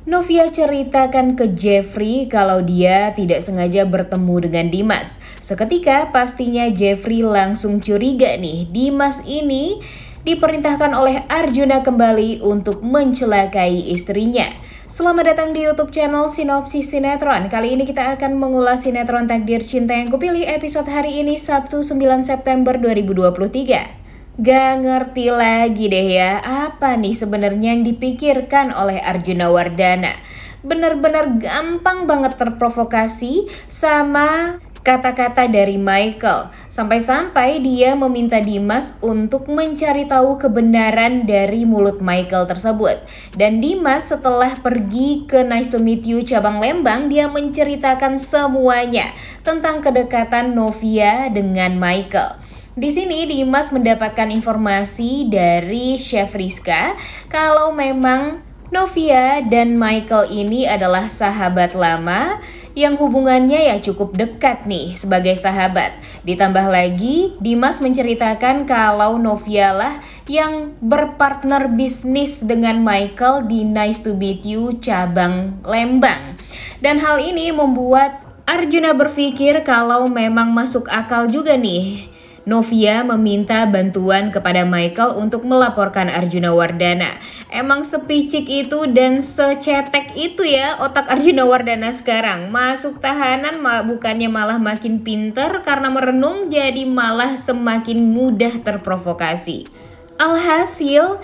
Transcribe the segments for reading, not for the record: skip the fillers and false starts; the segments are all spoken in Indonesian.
Novia ceritakan ke Jeffrey kalau dia tidak sengaja bertemu dengan Dimas. Seketika pastinya Jeffrey langsung curiga nih, Dimas ini diperintahkan oleh Arjuna kembali untuk mencelakai istrinya. Selamat datang di YouTube channel Sinopsis Sinetron. Kali ini kita akan mengulas sinetron Takdir Cinta Yang Kupilih episode hari ini Sabtu 9 September 2023. Gak ngerti lagi deh ya, apa nih sebenarnya yang dipikirkan oleh Arjuna Wardana. Bener-bener gampang banget terprovokasi sama kata-kata dari Michael. Sampai-sampai dia meminta Dimas untuk mencari tahu kebenaran dari mulut Michael tersebut. Dan Dimas setelah pergi ke Nice to Meet You cabang Lembang, dia menceritakan semuanya tentang kedekatan Novia dengan Michael. Di sini Dimas mendapatkan informasi dari Chef Rizka kalau memang Novia dan Michael ini adalah sahabat lama yang hubungannya ya cukup dekat nih sebagai sahabat. Ditambah lagi Dimas menceritakan kalau Novia lah yang berpartner bisnis dengan Michael di Nice to Meet You cabang Lembang. Dan hal ini membuat Arjuna berpikir kalau memang masuk akal juga nih Novia meminta bantuan kepada Michael untuk melaporkan Arjuna Wardana. Emang sepicik itu dan secetek itu ya otak Arjuna Wardana sekarang. Masuk tahanan bukannya malah makin pinter karena merenung, jadi malah semakin mudah terprovokasi. Alhasil,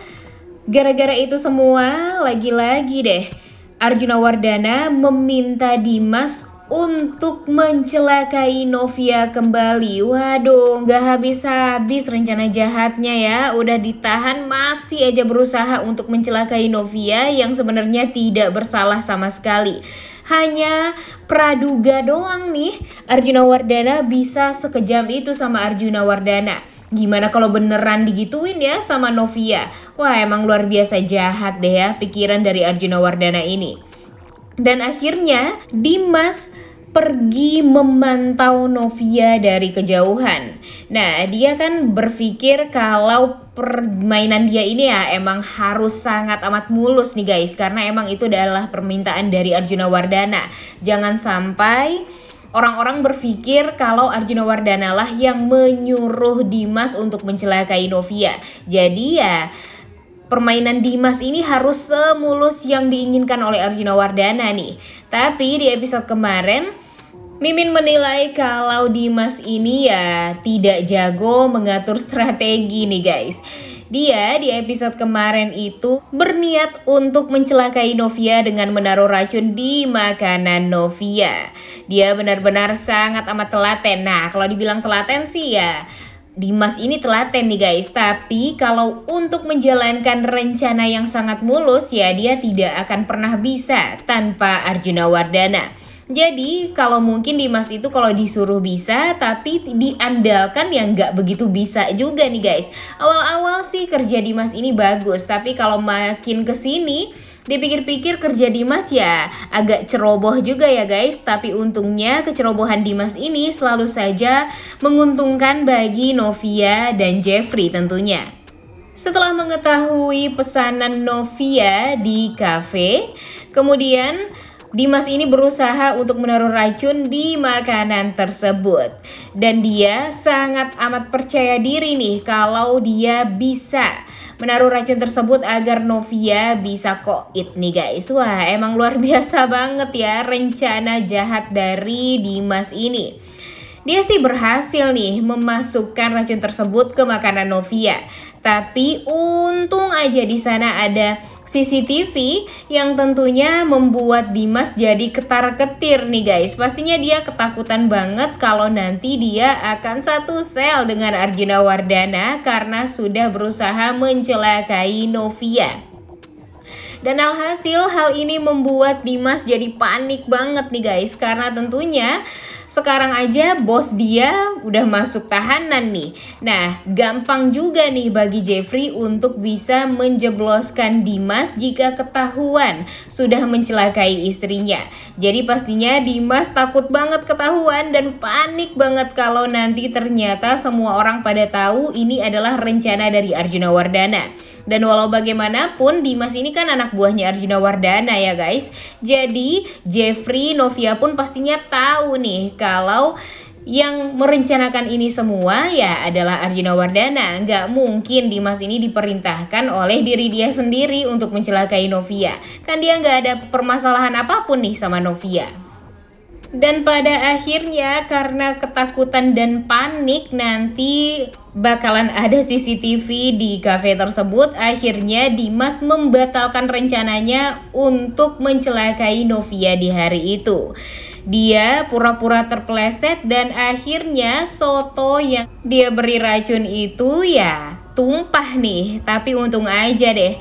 gara-gara itu semua, lagi-lagi deh Arjuna Wardana meminta Dimas untuk mencelakai Novia kembali. Waduh, gak habis-habis rencana jahatnya ya. Udah ditahan masih aja berusaha untuk mencelakai Novia yang sebenarnya tidak bersalah sama sekali. Hanya praduga doang nih Arjuna Wardana bisa sekejam itu sama Arjuna Wardana. Gimana kalau beneran digituin ya sama Novia? Wah, emang luar biasa jahat deh ya pikiran dari Arjuna Wardana ini. Dan akhirnya Dimas pergi memantau Novia dari kejauhan. Nah, dia kan berpikir kalau permainan dia ini ya emang harus sangat amat mulus nih guys. Karena emang itu adalah permintaan dari Arjuna Wardana. Jangan sampai orang-orang berpikir kalau Arjuna Wardana lah yang menyuruh Dimas untuk mencelakai Novia. Jadi ya permainan Dimas ini harus semulus yang diinginkan oleh Arjuna Wardana nih. Tapi di episode kemarin Mimin menilai kalau Dimas ini ya tidak jago mengatur strategi nih guys. Dia di episode kemarin itu berniat untuk mencelakai Novia dengan menaruh racun di makanan Novia. Dia benar-benar sangat amat telaten. Nah, kalau dibilang telaten sih ya Dimas ini telaten nih guys, tapi kalau untuk menjalankan rencana yang sangat mulus ya dia tidak akan pernah bisa tanpa Arjuna Wardana. Jadi kalau mungkin Dimas itu kalau disuruh bisa, tapi diandalkan ya nggak begitu bisa juga nih guys. Awal-awal sih kerja Dimas ini bagus, tapi kalau makin kesini dipikir-pikir kerja Dimas ya agak ceroboh juga ya guys. Tapi untungnya kecerobohan Dimas ini selalu saja menguntungkan bagi Novia dan Jeffrey tentunya. Setelah mengetahui pesanan Novia di kafe, kemudian Dimas ini berusaha untuk menaruh racun di makanan tersebut. Dan dia sangat amat percaya diri nih kalau dia bisa menaruh racun tersebut agar Novia bisa koit nih guys. Wah, emang luar biasa banget ya rencana jahat dari Dimas ini. Dia sih berhasil nih memasukkan racun tersebut ke makanan Novia. Tapi untung aja di sana ada CCTV yang tentunya membuat Dimas jadi ketar-ketir nih guys. Pastinya dia ketakutan banget kalau nanti dia akan satu sel dengan Arjuna Wardana karena sudah berusaha mencelakai Novia. Dan alhasil hal ini membuat Dimas jadi panik banget nih guys, karena tentunya sekarang aja bos dia udah masuk tahanan nih. Nah, gampang juga nih bagi Jeffrey untuk bisa menjebloskan Dimas jika ketahuan sudah mencelakai istrinya. Jadi pastinya Dimas takut banget ketahuan dan panik banget kalau nanti ternyata semua orang pada tahu ini adalah rencana dari Arjuna Wardana. Dan walau bagaimanapun Dimas ini kan anak buahnya Arjuna Wardana ya guys. Jadi Jeffrey, Novia pun pastinya tahu nih kalau yang merencanakan ini semua ya adalah Arjuna Wardana. Nggak mungkin Dimas ini diperintahkan oleh diri dia sendiri untuk mencelakai Novia. Kan dia nggak ada permasalahan apapun nih sama Novia. Dan pada akhirnya karena ketakutan dan panik nanti bakalan ada CCTV di kafe tersebut, akhirnya Dimas membatalkan rencananya untuk mencelakai Novia di hari itu. Dia pura-pura terpeleset dan akhirnya soto yang dia beri racun itu ya tumpah nih. Tapi untung aja deh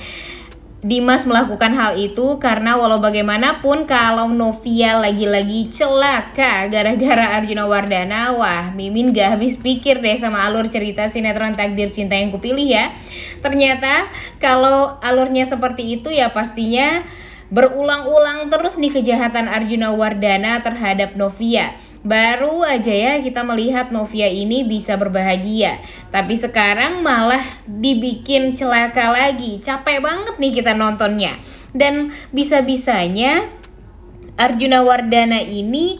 Dimas melakukan hal itu karena walau bagaimanapun kalau Novia lagi-lagi celaka gara-gara Arjuna Wardana, wah Mimin gak habis pikir deh sama alur cerita sinetron Takdir Cinta Yang Kupilih ya. Ternyata kalau alurnya seperti itu ya pastinya berulang-ulang terus nih kejahatan Arjuna Wardana terhadap Novia. Baru aja ya kita melihat Novia ini bisa berbahagia, tapi sekarang malah dibikin celaka lagi. Capek banget nih kita nontonnya. Dan bisa-bisanya Arjuna Wardana ini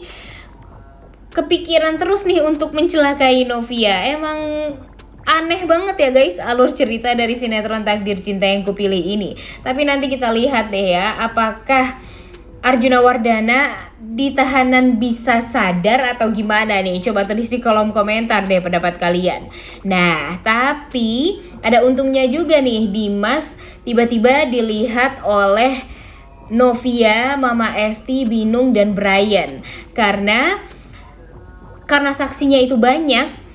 kepikiran terus nih untuk mencelakai Novia. Emang aneh banget ya guys alur cerita dari sinetron Takdir Cinta Yang Kupilih ini. Tapi nanti kita lihat deh ya, apakah Arjuna Wardana di tahanan bisa sadar atau gimana nih? Coba tulis di kolom komentar deh pendapat kalian. Nah, tapi ada untungnya juga nih, Dimas tiba-tiba dilihat oleh Novia, Mama Esti, Binung, dan Brian. Karena saksinya itu banyak,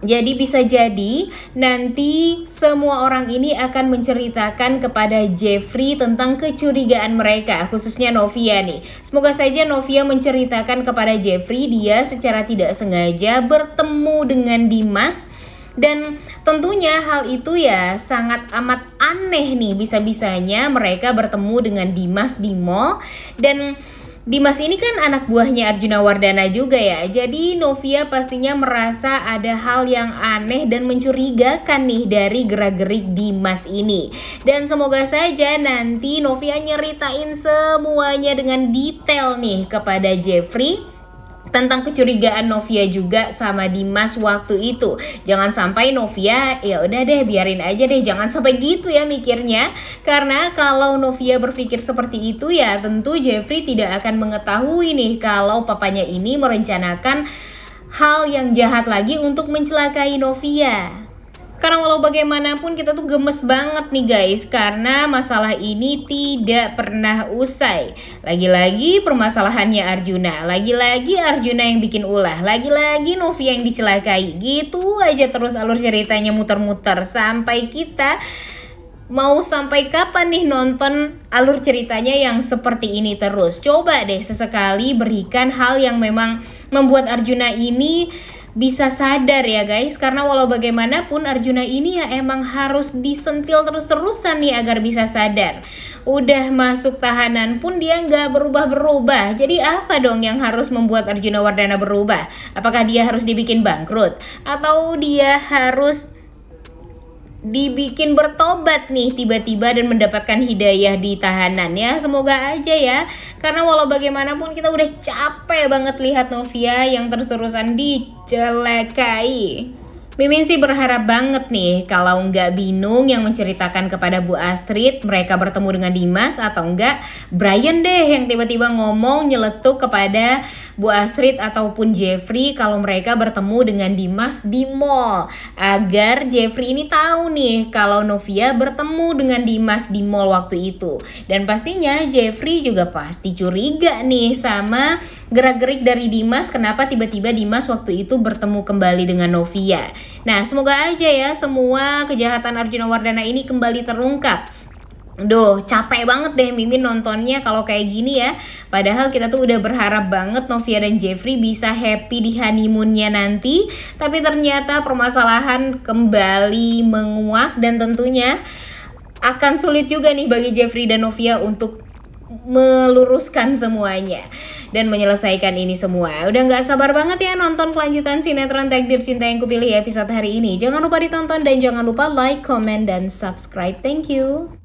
jadi bisa jadi nanti semua orang ini akan menceritakan kepada Jeffrey tentang kecurigaan mereka, khususnya Novia nih. Semoga saja Novia menceritakan kepada Jeffrey dia secara tidak sengaja bertemu dengan Dimas. Dan tentunya hal itu ya sangat amat aneh nih, bisa-bisanya mereka bertemu dengan Dimas di mall. Dan Dimas ini kan anak buahnya Arjuna Wardana juga ya. Jadi Novia pastinya merasa ada hal yang aneh dan mencurigakan nih dari gerak-gerik Dimas ini. Dan semoga saja nanti Novia nyeritain semuanya dengan detail nih kepada Jeffrey tentang kecurigaan Novia juga sama Dimas waktu itu. Jangan sampai Novia ya udah deh biarin aja deh, jangan sampai gitu ya mikirnya. Karena kalau Novia berpikir seperti itu ya tentu Jeffrey tidak akan mengetahui nih kalau papanya ini merencanakan hal yang jahat lagi untuk mencelakai Novia. Karena walau bagaimanapun kita tuh gemes banget nih guys, karena masalah ini tidak pernah usai. Lagi-lagi permasalahannya Arjuna, lagi-lagi Arjuna yang bikin ulah, lagi-lagi Novia yang dicelakai. Gitu aja terus alur ceritanya muter-muter sampai kita mau sampai kapan nih nonton alur ceritanya yang seperti ini terus. Coba deh sesekali berikan hal yang memang membuat Arjuna ini bisa sadar ya guys. Karena walau bagaimanapun Arjuna ini ya emang harus disentil terus-terusan nih agar bisa sadar. Udah masuk tahanan pun dia nggak berubah-berubah. Jadi apa dong yang harus membuat Arjuna Wardana berubah? Apakah dia harus dibikin bangkrut? Atau dia harus dibikin bertobat nih tiba-tiba dan mendapatkan hidayah di tahanan ya? Semoga aja ya, karena walau bagaimanapun kita udah capek banget lihat Novia yang terus-terusan dicelakai. Mimin sih berharap banget nih kalau nggak Binung yang menceritakan kepada Bu Astrid mereka bertemu dengan Dimas, atau enggak Brian deh yang tiba-tiba ngomong nyeletuk kepada Bu Astrid ataupun Jeffrey kalau mereka bertemu dengan Dimas di mall, agar Jeffrey ini tahu nih kalau Novia bertemu dengan Dimas di mall waktu itu. Dan pastinya Jeffrey juga pasti curiga nih sama gerak-gerik dari Dimas, kenapa tiba-tiba Dimas waktu itu bertemu kembali dengan Novia. Nah, semoga aja ya semua kejahatan Arjuna Wardana ini kembali terungkap. Duh, capek banget deh Mimin nontonnya kalau kayak gini ya. Padahal kita tuh udah berharap banget Novia dan Jeffrey bisa happy di honeymoonnya nanti. Tapi ternyata permasalahan kembali menguak dan tentunya akan sulit juga nih bagi Jeffrey dan Novia untuk meluruskan semuanya dan menyelesaikan ini semua. Udah gak sabar banget ya nonton kelanjutan sinetron Takdir Cinta Yang Kupilih episode hari ini. Jangan lupa ditonton dan jangan lupa like, comment, dan subscribe. Thank you.